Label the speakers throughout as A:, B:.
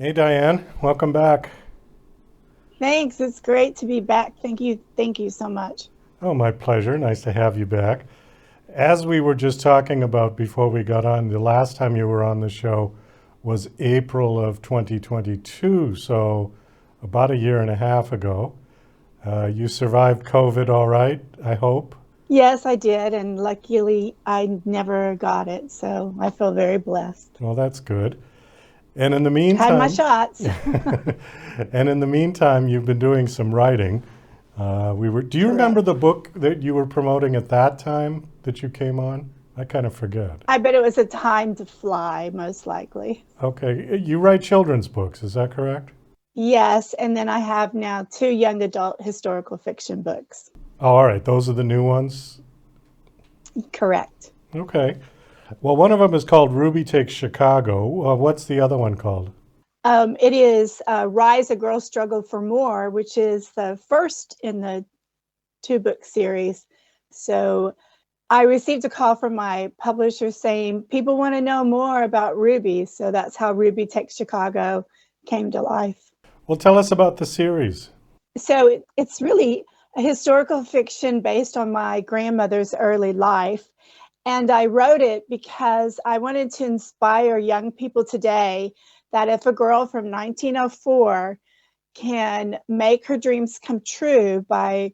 A: Hey Diane, welcome back.
B: Thanks. It's great to be back. Thank you. Thank you so much.
A: Oh, my pleasure. Nice to have you back. As we were just talking about before we got on, the last time you were on the show was April of 2022, so about a year and a half ago. You survived COVID all right, I hope.
B: Yes, I did. And luckily, I never got it. So I feel very blessed.
A: Well, that's good. And in the
B: Had my
A: meantime,
B: shots.
A: you've been doing some writing. Do you remember the
B: Correct.
A: book that you were promoting at that time that you came on? I kind of forget.
B: I bet it was a time to fly, most likely.
A: Okay, you write children's books, is that correct?
B: Yes. And then I have now two young adult historical fiction books.
A: Oh, all right, those are the new ones.
B: Correct.
A: Okay. Well, one of them is called Ruby Takes Chicago. What's the other one called?
B: It is Rise, a Girl Struggled for More, which is the first in the two book series. So I received a call from my publisher saying people want to know more about Ruby. So that's how Ruby Takes Chicago came to life.
A: Well, tell us about the series.
B: So it's really a historical fiction based on my grandmother's early life. And I wrote it because I wanted to inspire young people today that if a girl from 1904 can make her dreams come true by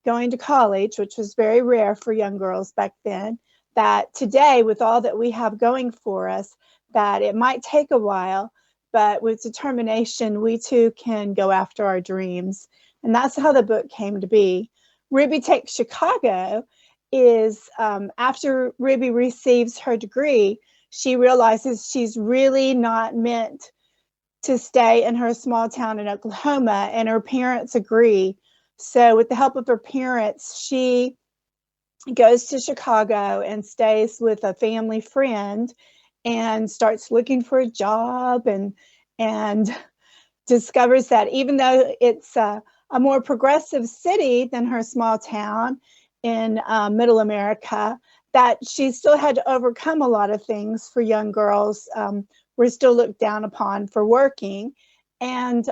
B: going to college, which was very rare for young girls back then, that today, with all that we have going for us, that it might take a while, but with determination, we too can go after our dreams. And that's how the book came to be. Ruby Takes Chicago is after Ruby receives her degree, she realizes she's really not meant to stay in her small town in Oklahoma, and her parents agree. So, with the help of her parents, she goes to Chicago and stays with a family friend and starts looking for a job and discovers that even though it's a more progressive city than her small town in middle America, that she still had to overcome a lot of things for young girls. We're still looked down upon for working. And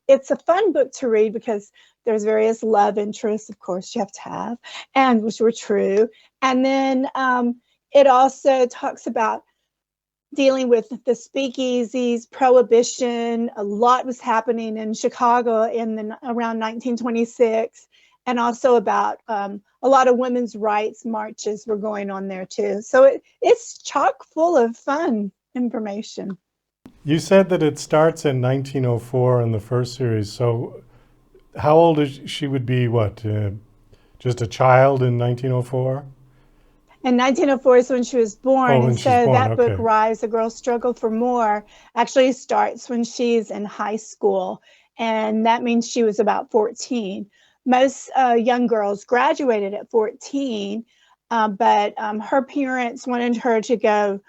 B: it's a fun book to read because there's various love interests, of course, you have to have, and which were true. And then it also talks about dealing with the speakeasies, prohibition. A lot was happening in Chicago around 1926, and also about a lot of women's rights marches were going on there too. So it's chock full of fun information.
A: You said that it starts in 1904 in the first series. So, how old is she? Would be what? Just a child in 1904?
B: And 1904 is when she was
A: Oh,
B: born.
A: when
B: And
A: she's
B: so
A: born.
B: that book,
A: Okay.
B: Rise, A Girl's Struggle for More, actually starts when she's in high school. And that means she was about 14. Most young girls graduated at 14, but her parents wanted her to go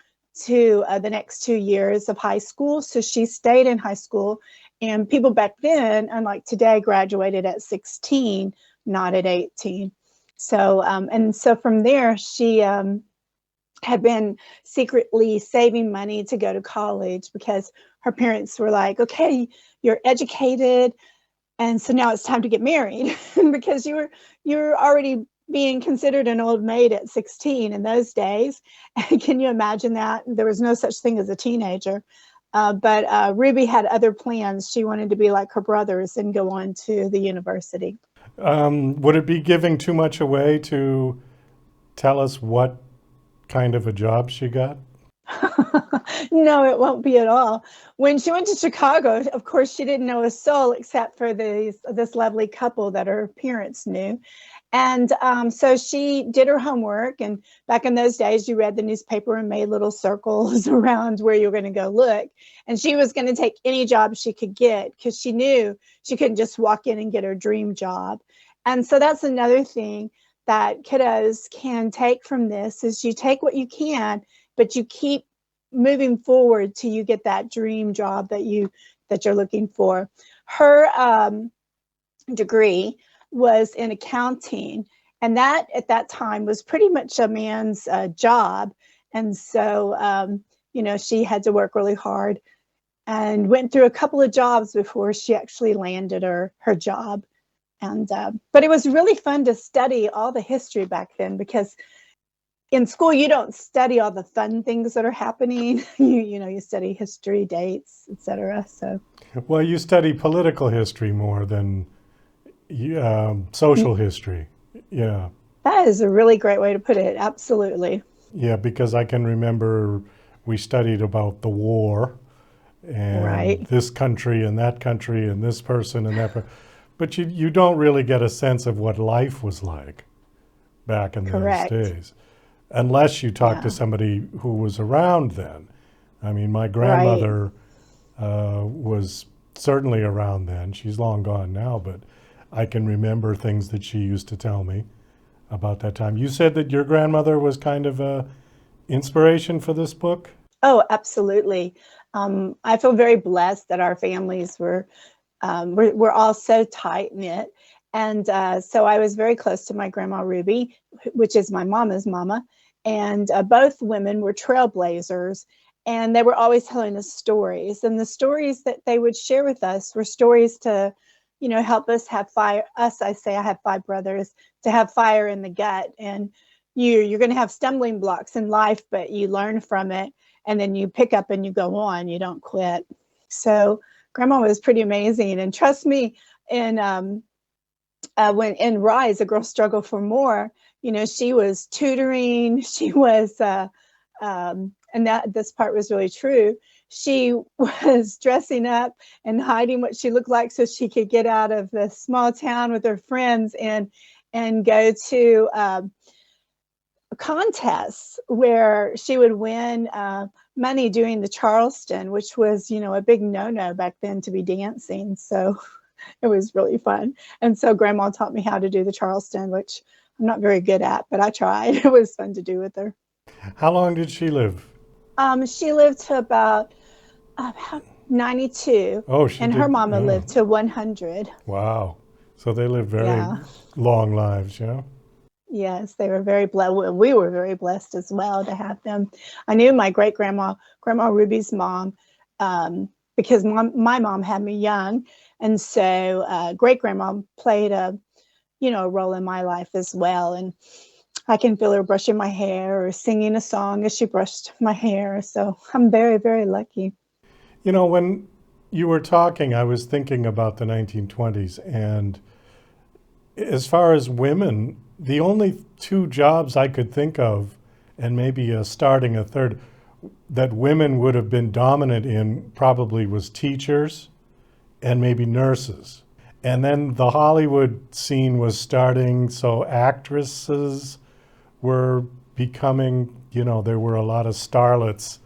B: to the next 2 years of high school. So she stayed in high school. And people back then, unlike today, graduated at 16, not at 18. So, and so from there, she had been secretly saving money to go to college because her parents were like, okay, you're educated. And so now it's time to get married because you're already being considered an old maid at 16 in those days. Can you imagine that? There was no such thing as a teenager. But Ruby had other plans. She wanted to be like her brothers and go on to the university.
A: Would it be giving too much away to tell us what kind of a job she got?
B: No, it won't be at all. When she went to Chicago, of course, she didn't know a soul except for this lovely couple that her parents knew. And so she did her homework. And back in those days, you read the newspaper and made little circles around where you were going to go look. And she was going to take any job she could get because she knew she couldn't just walk in and get her dream job. And so that's another thing that kiddos can take from this is you take what you can, but you keep moving forward till you get that dream job that you're looking for. Her degree was in accounting, and that at that time was pretty much a man's job. And so, she had to work really hard and went through a couple of jobs before she actually landed her job. And but it was really fun to study all the history back then, because in school you don't study all the fun things that are happening. You study history, dates, etc. So
A: Well, you study political history more than social history. Yeah.
B: that is a really great way to put it. Absolutely.
A: Yeah, because I can remember we studied about the war and
B: Right.
A: this country and that country and this person and that. But you don't really get a sense of what life was like back in those
B: Correct.
A: days, unless you talk to
B: Yeah.
A: somebody who was around then. I mean, my
B: Right.
A: grandmother was certainly around then. She's long gone now, but I can remember things that she used to tell me about that time. You said that your grandmother was kind of a inspiration for this book?
B: Oh, absolutely. I feel very blessed that our families we're all so tight knit, and so I was very close to my grandma Ruby, which is my mama's mama, and both women were trailblazers, and they were always telling us stories, and the stories that they would share with us were stories to, help us have fire. I say I have 5 brothers, to have fire in the gut, and you're going to have stumbling blocks in life, but you learn from it, and then you pick up and you go on. You don't quit. So grandma was pretty amazing, and trust me, in when in Rise, A Girl Struggle for More, she was tutoring. She was and that this part was really true. She was dressing up and hiding what she looked like so she could get out of the small town with her friends and go to contests where she would win money doing the Charleston, which was, a big no-no back then to be dancing. So it was really fun. And so grandma taught me how to do the Charleston, which I'm not very good at, but I tried. It was fun to do with her.
A: How long did she live?
B: She lived to about 92,
A: Oh, she
B: and her
A: did.
B: mama
A: Oh,
B: lived to 100.
A: wow. So they lived very
B: Yeah.
A: long lives, yeah?
B: Yes, they were very blessed. We were very blessed as well to have them. I knew my Grandma Ruby's mom, because my mom had me young, and so great grandma played a role in my life as well. And I can feel her brushing my hair or singing a song as she brushed my hair. So I'm very, very lucky.
A: When you were talking, I was thinking about the 1920s, and as far as women, the only 2 jobs I could think of, and maybe starting a third, that women would have been dominant in probably was teachers and maybe nurses. And then the Hollywood scene was starting, so actresses were becoming, there were a lot of starlets,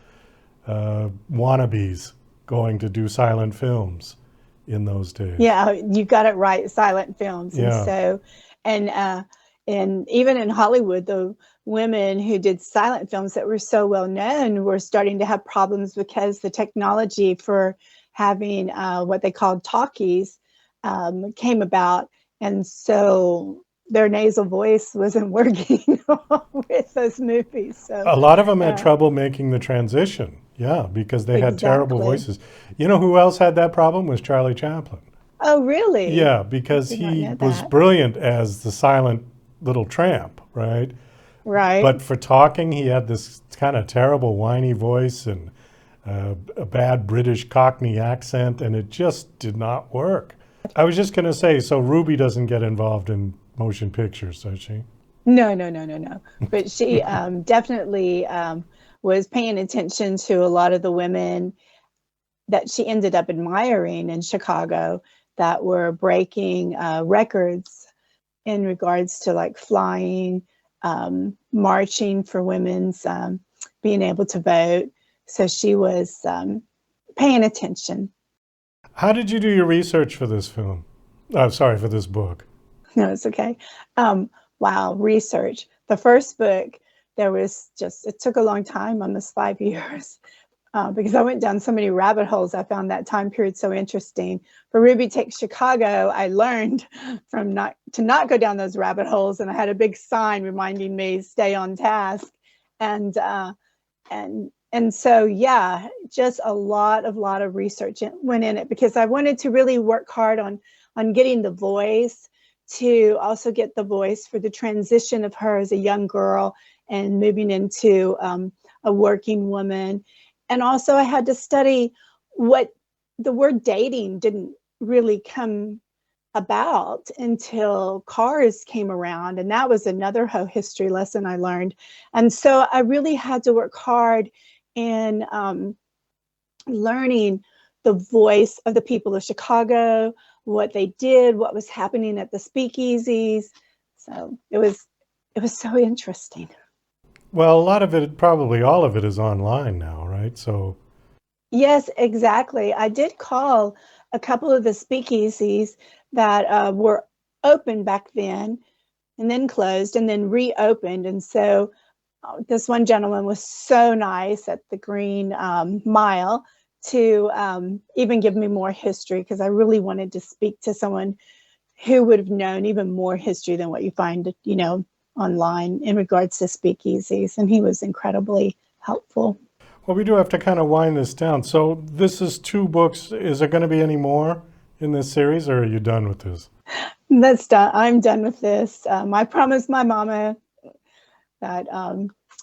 A: wannabes going to do silent films in those days.
B: Yeah, you got it right. Silent films, and
A: Yeah.
B: so, and even in Hollywood, the women who did silent films that were so well known were starting to have problems because the technology for having what they called talkies came about, and so their nasal voice wasn't working with those movies. So,
A: A lot of them had
B: uh,
A: trouble making the transition. Yeah, because they had terrible
B: exactly.
A: voices. You know who else had that problem? Was Charlie Chaplin.
B: Oh, really?
A: Yeah,
B: I
A: because
B: did not
A: he
B: know
A: was
B: that.
A: brilliant as the silent little tramp, right?
B: Right.
A: But for talking, he had this kind of terrible whiny voice and a bad British Cockney accent, and it just did not work. I was just going to say, so Ruby doesn't get involved in motion pictures, does she?
B: No, no, no, no, no. But she definitely was paying attention to a lot of the women that she ended up admiring in Chicago that were breaking records in regards to like flying, marching for women's being able to vote. So she was paying attention.
A: How did you do your research for this film? Oh, sorry, for this book.
B: No, it's okay. Wow, research. The first book, it took a long time, almost 5 years, because I went down so many rabbit holes. I found that time period so interesting. For Ruby Takes Chicago, I learned from not go down those rabbit holes, and I had a big sign reminding me stay on task. And And so, yeah, just a lot of research went in it, because I wanted to really work hard on getting the voice, to also get the voice for the transition of her as a young girl and moving into a working woman. And also I had to study what the word dating didn't really come about until cars came around. And that was another whole history lesson I learned. And so I really had to work hard in learning the voice of the people of Chicago, what they did, what was happening at the speakeasies. So it was so interesting.
A: Well, a lot of it, probably all of it, is online now, right? So,
B: Yes, exactly. I did call a couple of the speakeasies that were open back then, and then closed, and then reopened. And so this one gentleman was so nice at the Green Mile to even give me more history, because I really wanted to speak to someone who would have known even more history than what you find, online in regards to speakeasies. And he was incredibly helpful.
A: well, we do have to kind of wind this down. So, this is 2 books. Is there going to be any more in this series, or are you done with this?
B: That's done. I'm done with this. I promised my mama that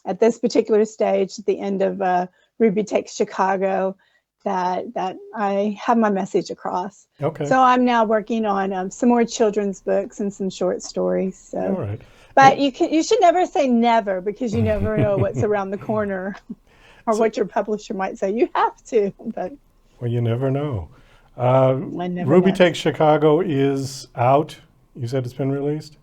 B: at this particular stage, at the end of Ruby Takes Chicago, that I have my message across.
A: Okay.
B: So I'm now working on some more children's books and some short stories. So,
A: All right.
B: but you should never say never, because you never know what's around the corner, or what your publisher might say. You have to, but
A: Well, you never know.
B: I never
A: Ruby
B: know.
A: Takes Chicago is out. You said it's been released?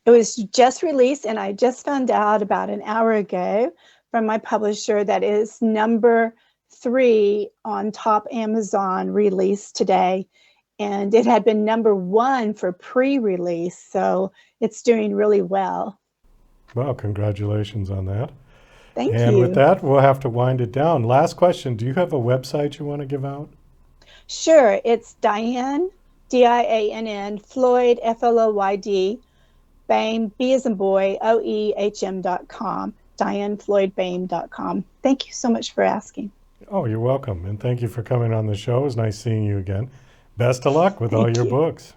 B: It was just released, and I just found out about an hour ago from my publisher that is number 3 on top Amazon release today. And it had been number 1 for pre-release, so it's doing really well.
A: Well, congratulations on that.
B: Thank
A: And
B: you.
A: with that, we'll have to wind it down. Last question. Do you have a website you want to give out?
B: Sure, it's Diann, Diann, Floyd, Floyd, Boehm, B as in boy, OEHM.com, DiannFloydBoehm.com. Thank you so much for asking.
A: Oh, you're welcome. And thank you for coming on the show. It was nice seeing you again. Best of luck with all
B: Thank
A: your
B: you.
A: books.